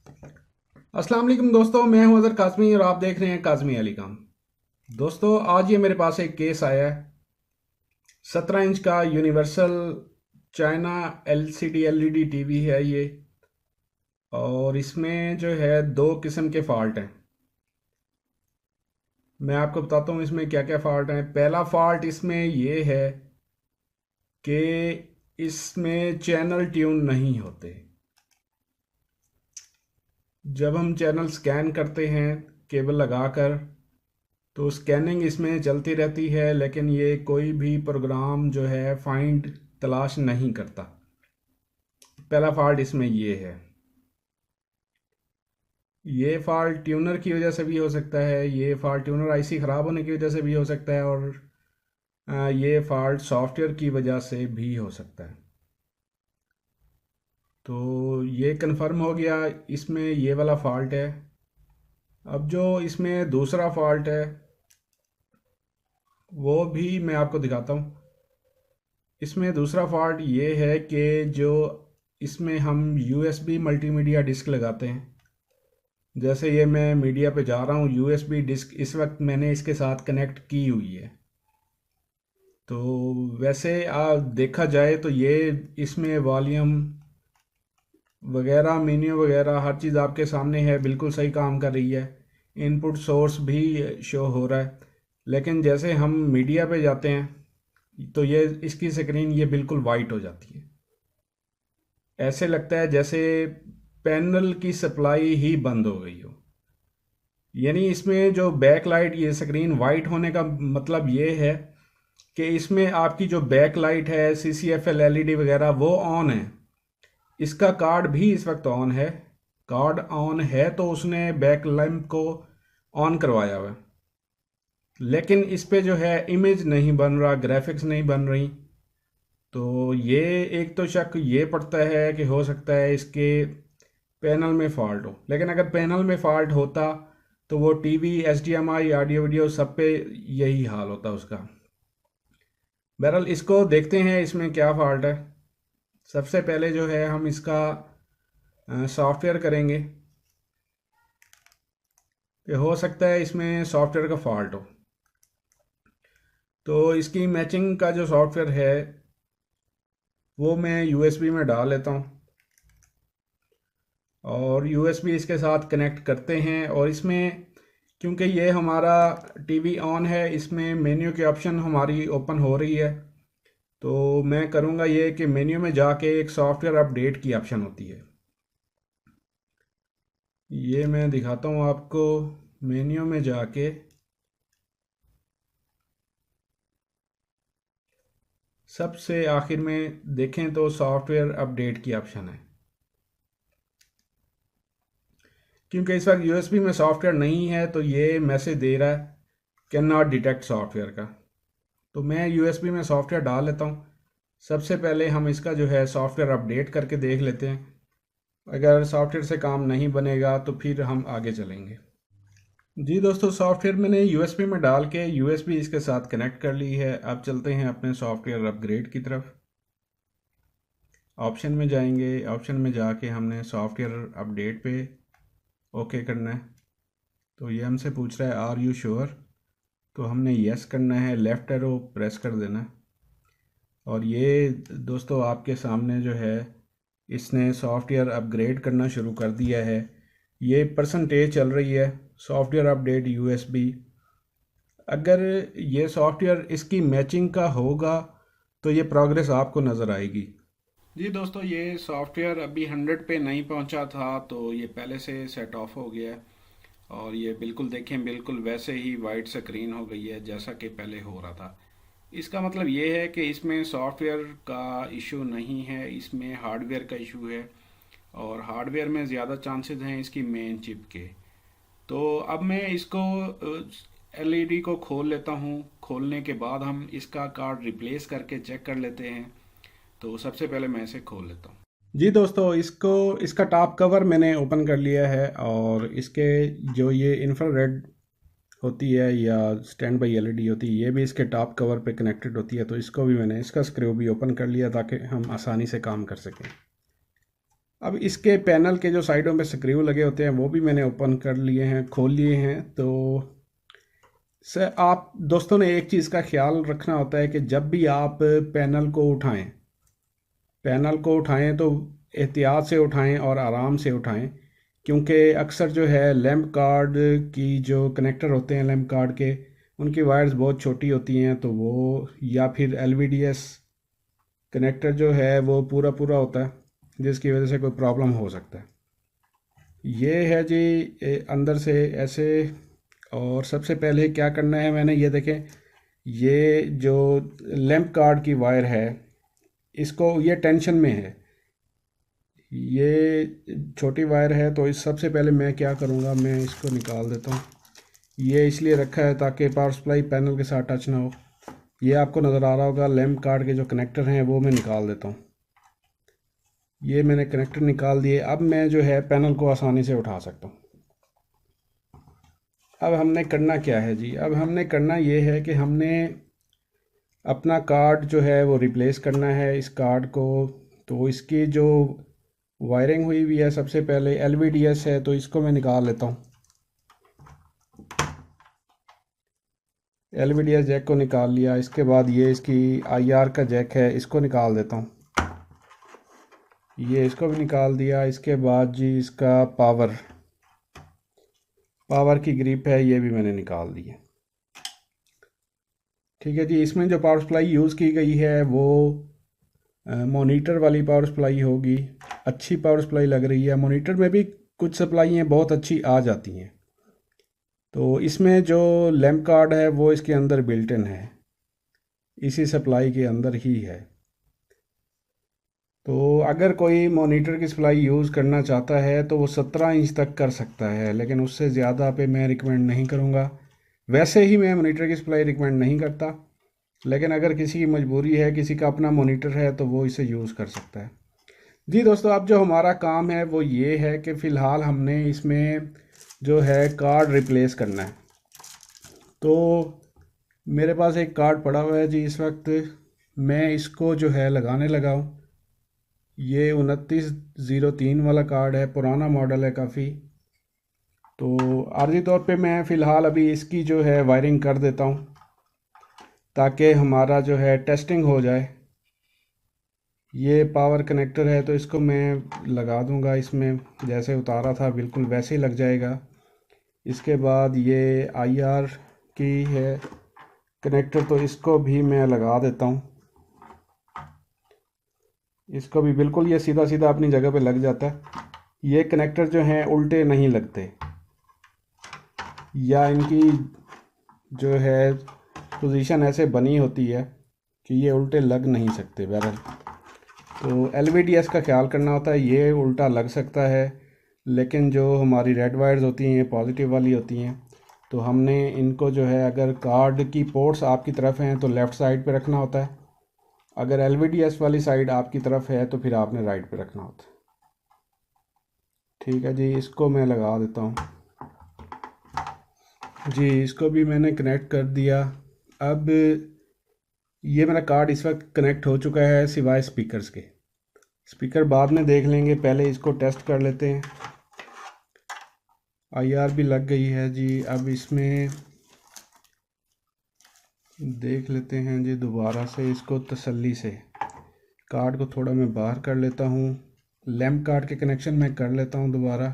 अस्सलाम वालेकुम दोस्तों, मैं हूं अज़हर काज़मी और आप देख रहे हैं काज़मी अली खान। दोस्तों, आज ये मेरे पास एक केस आया है। 17 इंच का universal China LCD LED TV है ये। और इसमें जो है दो किस्म के फ़ाल्ट हैं। मैं आपको बताता हूँ इसमें क्या क्या फ़ाल्ट हैं। पहला फ़ाल्ट इसमें ये है कि इसमें चैनल ट्यून नहीं होते। जब हम चैनल स्कैन करते हैं केबल लगाकर, तो स्कैनिंग इसमें चलती रहती है, लेकिन ये कोई भी प्रोग्राम जो है फाइंड तलाश नहीं करता। पहला फॉल्ट इसमें ये है। ये फॉल्ट ट्यूनर की वजह से भी हो सकता है, ये फॉल्ट ट्यूनर आईसी ख़राब होने की वजह से भी हो सकता है, और ये फॉल्ट सॉफ्टवेयर की वजह से भी हो सकता है। तो ये कंफर्म हो गया, इसमें ये वाला फॉल्ट है। अब जो इसमें दूसरा फॉल्ट है वो भी मैं आपको दिखाता हूँ। इसमें दूसरा फॉल्ट ये है कि जो इसमें हम यूएसबी मल्टीमीडिया डिस्क लगाते हैं, जैसे ये मैं मीडिया पे जा रहा हूँ, यूएसबी डिस्क इस वक्त मैंने इसके साथ कनेक्ट की हुई है। तो वैसे देखा जाए तो ये इसमें वॉल्यूम वगैरह मेन्यू वगैरह हर चीज़ आपके सामने है, बिल्कुल सही काम कर रही है। इनपुट सोर्स भी शो हो रहा है। लेकिन जैसे हम मीडिया पे जाते हैं तो ये इसकी स्क्रीन ये बिल्कुल वाइट हो जाती है। ऐसे लगता है जैसे पैनल की सप्लाई ही बंद हो गई हो। यानी इसमें जो बैक लाइट, ये स्क्रीन वाइट होने का मतलब ये है कि इसमें आपकी जो बैक लाइट है, CCFL LED वगैरह, वो ऑन है। इसका कार्ड भी इस वक्त ऑन है। कार्ड ऑन है तो उसने बैक लैंप को ऑन करवाया हुआ है, लेकिन इस पे जो है इमेज नहीं बन रहा, ग्राफिक्स नहीं बन रही। तो ये एक तो शक ये पड़ता है कि हो सकता है इसके पैनल में फ़ॉल्ट हो। लेकिन अगर पैनल में फ़ॉल्ट होता तो वो टीवी, HDMI, ऑडियो वीडियो सब पे यही हाल होता उसका। बहरहाल इसको देखते हैं इसमें क्या फ़ॉल्ट है। सबसे पहले जो है हम इसका सॉफ्टवेयर करेंगे कि हो सकता है इसमें सॉफ्टवेयर का फ़ॉल्ट हो। तो इसकी मैचिंग का जो सॉफ्टवेयर है वो मैं USB में डाल लेता हूँ, और USB इसके साथ कनेक्ट करते हैं। और इसमें क्योंकि ये हमारा टीवी ऑन है, इसमें मेन्यू के ऑप्शन हमारी ओपन हो रही है। तो मैं करूँगा ये कि मेन्यू में जाके एक सॉफ्टवेयर अपडेट की ऑप्शन होती है, ये मैं दिखाता हूँ आपको। मेन्यू में जाके सबसे आखिर में देखें तो सॉफ्टवेयर अपडेट की ऑप्शन है। क्योंकि इस वक्त USB में सॉफ्टवेयर नहीं है तो ये मैसेज दे रहा है कैन नॉट डिटेक्ट सॉफ्टवेयर का। तो मैं USB में सॉफ्टवेयर डाल लेता हूँ। सबसे पहले हम इसका जो है सॉफ्टवेयर अपडेट करके देख लेते हैं। अगर सॉफ्टवेयर से काम नहीं बनेगा तो फिर हम आगे चलेंगे। जी दोस्तों, सॉफ्टवेयर मैंने USB में डाल के USB इसके साथ कनेक्ट कर ली है। अब चलते हैं अपने सॉफ्टवेयर अपग्रेड की तरफ। ऑप्शन में जाएंगे, ऑप्शन में जाके हमने सॉफ्टवेयर अपडेट पे ओके करना है। तो ये हमसे पूछ रहा है आर यू श्योर, तो हमने यस करना है, लेफ़्ट एरो प्रेस कर देना है। और ये दोस्तों आपके सामने जो है इसने सॉफ्टवेयर अपग्रेड करना शुरू कर दिया है। ये परसेंटेज चल रही है सॉफ्टवेयर अपडेट USB। अगर ये सॉफ्टवेयर इसकी मैचिंग का होगा तो ये प्रोग्रेस आपको नज़र आएगी। जी दोस्तों, ये सॉफ्टवेयर अभी 100 पे नहीं पहुंचा था, तो ये पहले से सेट ऑफ हो गया है। और ये बिल्कुल देखें, बिल्कुल वैसे ही वाइट स्क्रीन हो गई है जैसा कि पहले हो रहा था। इसका मतलब ये है कि इसमें सॉफ्टवेयर का इशू नहीं है, इसमें हार्डवेयर का इशू है। और हार्डवेयर में ज़्यादा चांसेस हैं इसकी मेन चिप के। तो अब मैं इसको LED को खोल लेता हूँ। खोलने के बाद हम इसका कार्ड रिप्लेस करके चेक कर लेते हैं। तो सबसे पहले मैं इसे खोल लेता हूँ। जी दोस्तों, इसको इसका टॉप कवर मैंने ओपन कर लिया है, और इसके जो ये इंफ्रारेड होती है या स्टैंड बाई LED होती है, ये भी इसके टॉप कवर पे कनेक्टेड होती है। तो इसको भी मैंने, इसका स्क्रू भी ओपन कर लिया ताकि हम आसानी से काम कर सकें। अब इसके पैनल के जो साइडों पे स्क्रू लगे होते हैं वो भी मैंने ओपन कर लिए हैं, खोल लिए हैं। तो सर आप दोस्तों ने एक चीज़ का ख्याल रखना होता है कि जब भी आप पैनल को उठाएं तो एहतियात से उठाएं और आराम से उठाएं, क्योंकि अक्सर जो है लैंप कार्ड की जो कनेक्टर होते हैं लैंप कार्ड के, उनकी वायर्स बहुत छोटी होती हैं, तो वो या फिर एलवीडीएस कनेक्टर जो है वो पूरा पूरा होता है, जिसकी वजह से कोई प्रॉब्लम हो सकता है। ये है जी अंदर से ऐसे। और सबसे पहले क्या करना है, मैंने ये देखें, ये जो लैंप कार्ड की वायर है इसको, ये टेंशन में है, ये छोटी वायर है, तो इस सबसे पहले मैं क्या करूँगा, मैं इसको निकाल देता हूँ। ये इसलिए रखा है ताकि पावर सप्लाई पैनल के साथ टच ना हो। ये आपको नज़र आ रहा होगा लैंप कार्ड के जो कनेक्टर हैं वो मैं निकाल देता हूँ। ये मैंने कनेक्टर निकाल दिए। अब मैं जो है पैनल को आसानी से उठा सकता हूँ। अब हमने करना क्या है जी, अब हमने करना ये है कि हमने अपना कार्ड जो है वो रिप्लेस करना है, इस कार्ड को। तो इसकी जो वायरिंग हुई हुई है, सबसे पहले एलवीडीएस है तो इसको मैं निकाल लेता हूँ। एलवीडीएस जैक को निकाल लिया। इसके बाद ये इसकी आईआर का जैक है, इसको निकाल देता हूँ। ये इसको भी निकाल दिया। इसके बाद जी इसका पावर की ग्रिप है, ये भी मैंने निकाल दी है। ठीक है जी। इसमें जो पावर सप्लाई यूज़ की गई है वो मॉनिटर वाली पावर सप्लाई होगी। अच्छी पावर सप्लाई लग रही है। मॉनिटर में भी कुछ सप्लाइयाँ बहुत अच्छी आ जाती हैं। तो इसमें जो लैंप कार्ड है वो इसके अंदर बिल्ट इन है, इसी सप्लाई के अंदर ही है। तो अगर कोई मॉनिटर की सप्लाई यूज़ करना चाहता है तो वो 17 इंच तक कर सकता है, लेकिन उससे ज़्यादा पे मैं रिकमेंड नहीं करूँगा। वैसे ही मैं मॉनिटर की सप्लाई रिकमेंड नहीं करता, लेकिन अगर किसी की मजबूरी है, किसी का अपना मॉनिटर है, तो वो इसे यूज़ कर सकता है। जी दोस्तों, अब जो हमारा काम है वो ये है कि फ़िलहाल हमने इसमें जो है कार्ड रिप्लेस करना है। तो मेरे पास एक कार्ड पड़ा हुआ है जी इस वक्त, मैं इसको जो है लगाने लगा हूँ। ये 2903 वाला कार्ड है, पुराना मॉडल है काफ़ी। तो आर्जी तौर पे मैं फ़िलहाल अभी इसकी जो है वायरिंग कर देता हूँ ताकि हमारा जो है टेस्टिंग हो जाए। ये पावर कनेक्टर है तो इसको मैं लगा दूंगा इसमें, जैसे उतारा था बिल्कुल वैसे ही लग जाएगा। इसके बाद ये आईआर की है कनेक्टर, तो इसको भी मैं लगा देता हूँ। इसको भी बिल्कुल ये सीधा सीधा अपनी जगह पे लग जाता है। ये कनेक्टर जो हैं उल्टे नहीं लगते, या इनकी जो है पोजीशन ऐसे बनी होती है कि ये उल्टे लग नहीं सकते। बहरहाल तो एलवीडीएस का ख्याल करना होता है। ये उल्टा लग सकता है, लेकिन जो हमारी रेड वायर्स होती हैं ये पॉजिटिव वाली होती हैं। तो हमने इनको जो है, अगर कार्ड की पोर्ट्स आपकी तरफ हैं तो लेफ़्ट साइड पे रखना होता है, अगर एलवीडीएस वाली साइड आपकी तरफ है तो फिर आपने राइट पे रखना होता है। ठीक है जी, इसको मैं लगा देता हूँ। जी इसको भी मैंने कनेक्ट कर दिया। अब ये मेरा कार्ड इस वक्त कनेक्ट हो चुका है, सिवाय स्पीकर्स के। स्पीकर बाद में देख लेंगे, पहले इसको टेस्ट कर लेते हैं। आईआर भी लग गई है जी। अब इसमें देख लेते हैं जी दोबारा से, इसको तसल्ली से। कार्ड को थोड़ा मैं बाहर कर लेता हूँ, लैंप कार्ड के कनेक्शन में कर लेता हूँ दोबारा।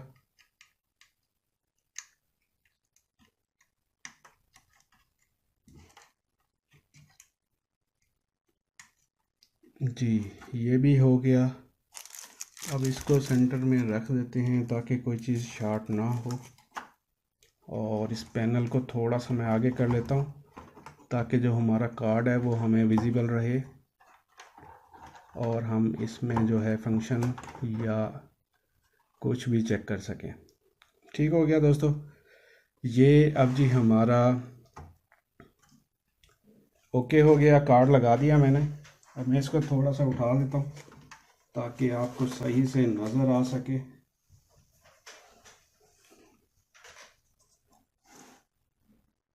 जी ये भी हो गया। अब इसको सेंटर में रख देते हैं ताकि कोई चीज़ शॉर्ट ना हो। और इस पैनल को थोड़ा सा मैं आगे कर लेता हूँ ताकि जो हमारा कार्ड है वो हमें विजिबल रहे और हम इसमें जो है फंक्शन या कुछ भी चेक कर सकें। ठीक हो गया दोस्तों। ये अब जी हमारा ओके हो गया, कार्ड लगा दिया मैंने। अब मैं इसको थोड़ा सा उठा लेता हूँ ताकि आपको सही से नज़र आ सके।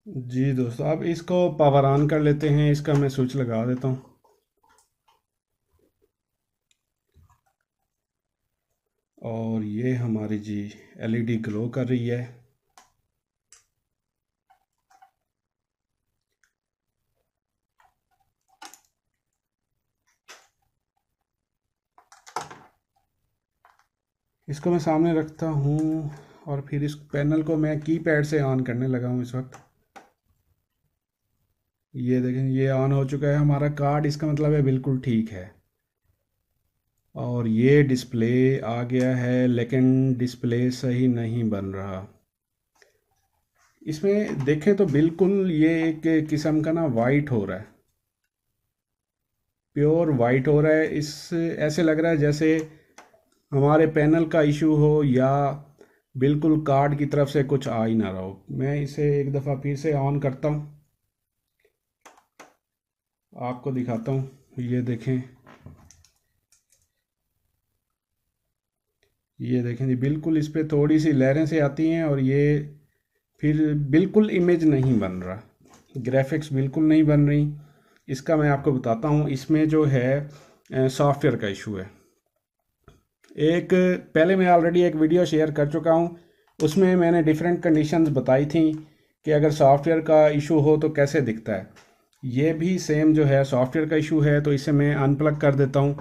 जी दोस्तों, अब इसको पावर ऑन कर लेते हैं। इसका मैं स्विच लगा देता हूँ। और ये हमारी जी एलईडी ग्लो कर रही है। इसको मैं सामने रखता हूँ और फिर इस पैनल को मैं कीपैड से ऑन करने लगा हूँ इस वक्त। ये देखें, ये ऑन हो चुका है हमारा कार्ड, इसका मतलब है बिल्कुल ठीक है। और ये डिस्प्ले आ गया है, लेकिन डिस्प्ले सही नहीं बन रहा। इसमें देखें तो बिल्कुल ये एक किस्म का ना वाइट हो रहा है, प्योर वाइट हो रहा है। इस ऐसे लग रहा है जैसे हमारे पैनल का इशू हो या बिल्कुल कार्ड की तरफ से कुछ आ ही ना रहा हो। मैं इसे एक दफ़ा फिर से ऑन करता हूँ, आपको दिखाता हूँ। ये देखें, ये देखें जी, बिल्कुल इस पर थोड़ी सी लहरें से आती हैं और ये फिर बिल्कुल इमेज नहीं बन रहा, ग्राफिक्स बिल्कुल नहीं बन रही। इसका मैं आपको बताता हूँ, इसमें जो है सॉफ्टवेयर का इशू है। एक पहले मैं ऑलरेडी एक वीडियो शेयर कर चुका हूँ, उसमें मैंने डिफरेंट कंडीशंस बताई थी कि अगर सॉफ्टवेयर का इशू हो तो कैसे दिखता है। ये भी सेम जो है सॉफ्टवेयर का इशू है, तो इसे मैं अनप्लग कर देता हूँ।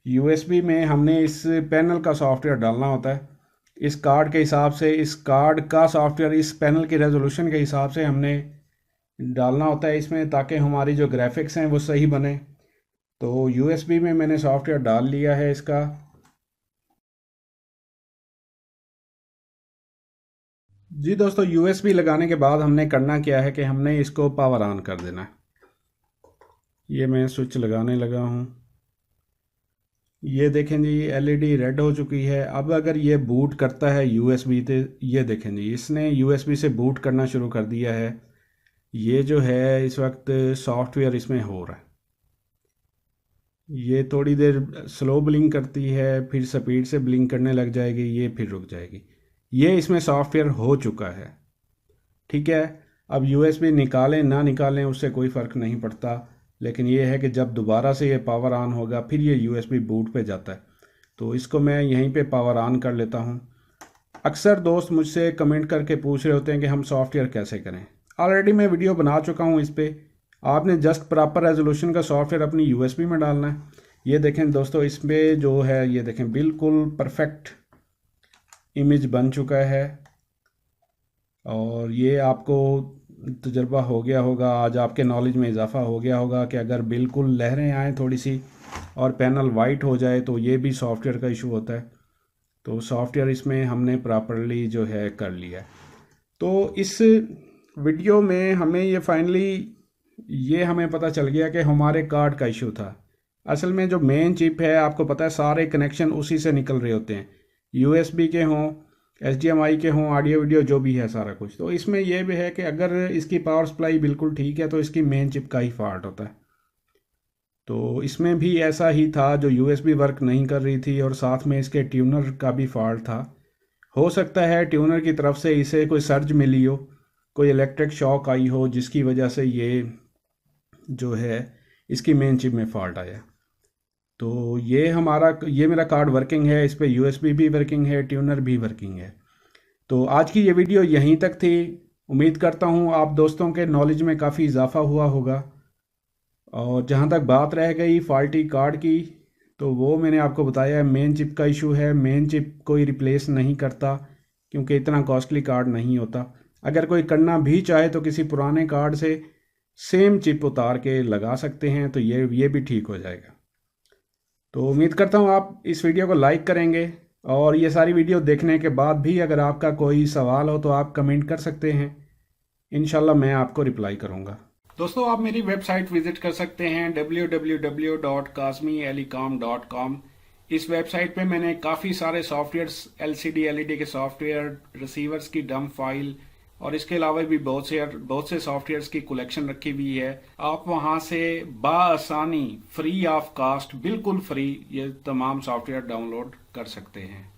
यूएसबी में हमने इस पैनल का सॉफ्टवेयर डालना होता है, इस कार्ड के हिसाब से, इस कार्ड का सॉफ्टवेयर इस पैनल की रेजोल्यूशन के हिसाब से हमने डालना होता है इसमें, ताकि हमारी जो ग्राफिक्स हैं वो सही बने। तो यूएसबी में मैंने सॉफ्टवेयर डाल लिया है इसका। जी दोस्तों, यूएसबी लगाने के बाद हमने करना क्या है कि हमने इसको पावर ऑन कर देना है। ये मैं स्विच लगाने लगा हूँ। ये देखें जी, एलईडी रेड हो चुकी है। अब अगर ये बूट करता है यूएसबी से, ये देखें जी, इसने यूएसबी से बूट करना शुरू कर दिया है। ये जो है इस वक्त सॉफ्टवेयर इसमें हो रहा है। ये थोड़ी देर स्लो ब्लिंक करती है, फिर स्पीड से ब्लिंक करने लग जाएगी, ये फिर रुक जाएगी। ये इसमें सॉफ्टवेयर हो चुका है, ठीक है। अब यूएसबी निकालें ना निकालें उससे कोई फ़र्क नहीं पड़ता, लेकिन ये है कि जब दोबारा से ये पावर ऑन होगा फिर ये यूएसबी बूट पे जाता है। तो इसको मैं यहीं पे पावर ऑन कर लेता हूँ। अक्सर दोस्त मुझसे कमेंट करके पूछ रहे होते हैं कि हम सॉफ्टवेयर कैसे करें। ऑलरेडी मैं वीडियो बना चुका हूँ इस पर। आपने जस्ट प्रॉपर रेजोल्यूशन का सॉफ्टवेयर अपनी यूएसबी में डालना है। ये देखें दोस्तों, इसमें जो है ये देखें बिल्कुल परफेक्ट इमेज बन चुका है। और ये आपको तजर्बा हो गया होगा, आज आपके नॉलेज में इजाफा हो गया होगा कि अगर बिल्कुल लहरें आएँ थोड़ी सी और पैनल वाइट हो जाए तो ये भी सॉफ्टवेयर का इशू होता है। तो सॉफ्टवेयर इसमें हमने प्रॉपरली जो है कर लिया है। तो इस वीडियो में हमें ये फाइनली ये हमें पता चल गया कि हमारे कार्ड का इशू था। असल में जो मेन चिप है, आपको पता है सारे कनेक्शन उसी से निकल रहे होते हैं, यूएसबी के हों, HDMI के हों, ऑडियो वीडियो जो भी है सारा कुछ। तो इसमें यह भी है कि अगर इसकी पावर सप्लाई बिल्कुल ठीक है तो इसकी मेन चिप का ही फॉल्ट होता है। तो इसमें भी ऐसा ही था, जो यूएसबी वर्क नहीं कर रही थी और साथ में इसके ट्यूनर का भी फॉल्ट था। हो सकता है ट्यूनर की तरफ से इसे कोई सर्ज मिली हो, कोई इलेक्ट्रिक शॉक आई हो, जिसकी वजह से ये जो है इसकी मेन चिप में फॉल्ट आया। तो ये मेरा कार्ड वर्किंग है, इस पर यूएसबी भी वर्किंग है, ट्यूनर भी वर्किंग है। तो आज की ये वीडियो यहीं तक थी। उम्मीद करता हूँ आप दोस्तों के नॉलेज में काफ़ी इजाफा हुआ होगा। और जहाँ तक बात रह गई फॉल्टी कार्ड की, तो वो मैंने आपको बताया है, मेन चिप का इशू है। मेन चिप कोई रिप्लेस नहीं करता, क्योंकि इतना कॉस्टली कार्ड नहीं होता। अगर कोई करना भी चाहे तो किसी पुराने कार्ड से सेम चिप उतार के लगा सकते हैं, तो ये भी ठीक हो जाएगा। तो उम्मीद करता हूँ आप इस वीडियो को लाइक करेंगे, और ये सारी वीडियो देखने के बाद भी अगर आपका कोई सवाल हो तो आप कमेंट कर सकते हैं, इंशाल्लाह मैं आपको रिप्लाई करूँगा। दोस्तों, आप मेरी वेबसाइट विजिट कर सकते हैं www.kazmiealicom.com। इस वेबसाइट पे मैंने काफ़ी सारे सॉफ्टवेयर्स, LCD LED के सॉफ्टवेयर, रिसीवर्स की डम फाइल और इसके अलावा भी बहुत से सॉफ्टवेयर्स की कलेक्शन रखी हुई है। आप वहां से बाआसानी फ्री ऑफ कास्ट, बिल्कुल फ्री, ये तमाम सॉफ्टवेयर डाउनलोड कर सकते हैं।